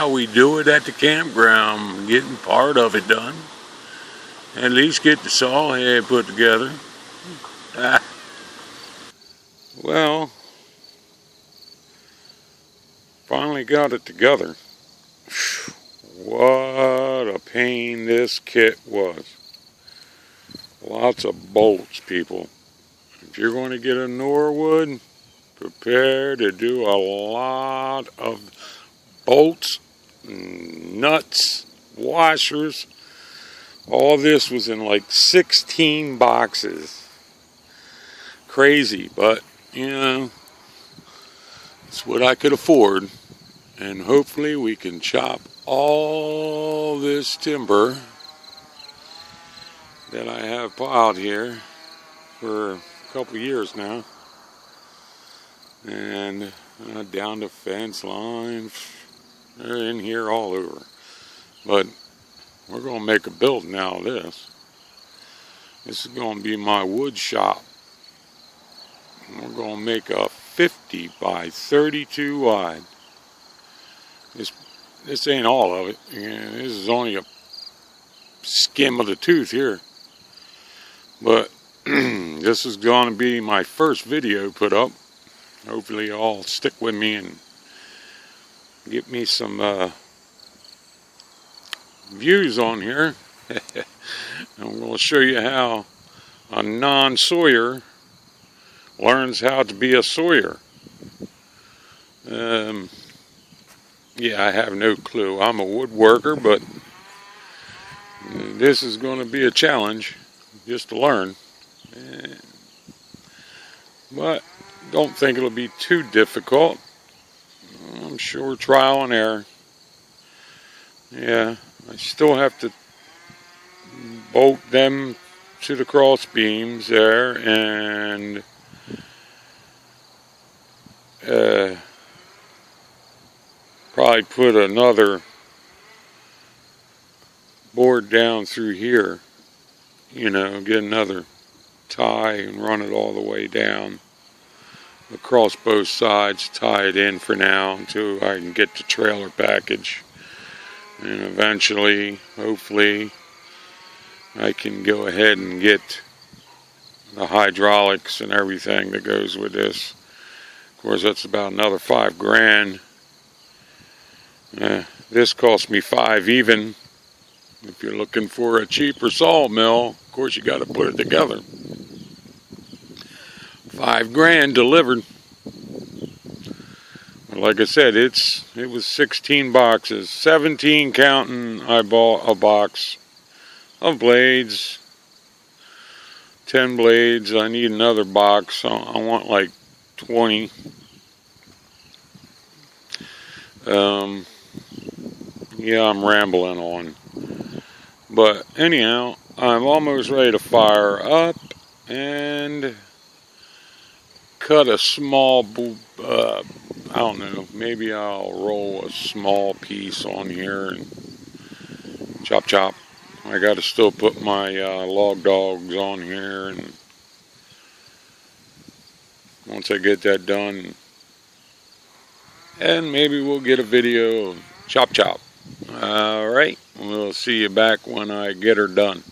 how we do it at the campground, getting part of it done. At least get the saw head put together. Well, finally got it together. What a pain this kit was. Lots of bolts, people. If you're going to get a Norwood, prepare to do a lot of bolts, nuts, washers. All this was in like 16 boxes. Crazy, but you know, it's what I could afford. And hopefully we can chop all this timber that I have piled here for a couple years now. And down the fence line, they're in here all over. But we're going to make a building out of this. This is going to be my wood shop. We're going to make a 50 by 32 wide. This ain't all of it. This is only a skim of the tooth here. But this is going to be my first video put up. Hopefully y'all stick with me and get me some views on here. I'm going to show you how a non-sawyer learns how to be a sawyer. Yeah, I have no clue. I'm a woodworker, but this is going to be a challenge just to learn. But don't think it'll be too difficult. I'm sure trial and error. Yeah, I still have to bolt them to the cross beams there and probably put another board down through here, you know, get another tie and run it all the way down across both sides, tie it in for now until I can get the trailer package, and eventually, hopefully, I can go ahead and get the hydraulics and everything that goes with this. Of course, that's about another $5,000. This cost me $5,000 even. If you're looking for a cheaper sawmill, of course you got to put it together. $5,000 delivered. Like I said, it was 16 boxes, 17 counting. I bought a box of blades, 10 blades. I need another box. I want like 20. Yeah, I'm rambling on. But anyhow, I'm almost ready to fire up and cut a small, I don't know, maybe I'll roll a small piece on here and chop chop. I got to still put my log dogs on here, and once I get that done, and maybe we'll get a video of chop chop. Alright, we'll see you back when I get her done.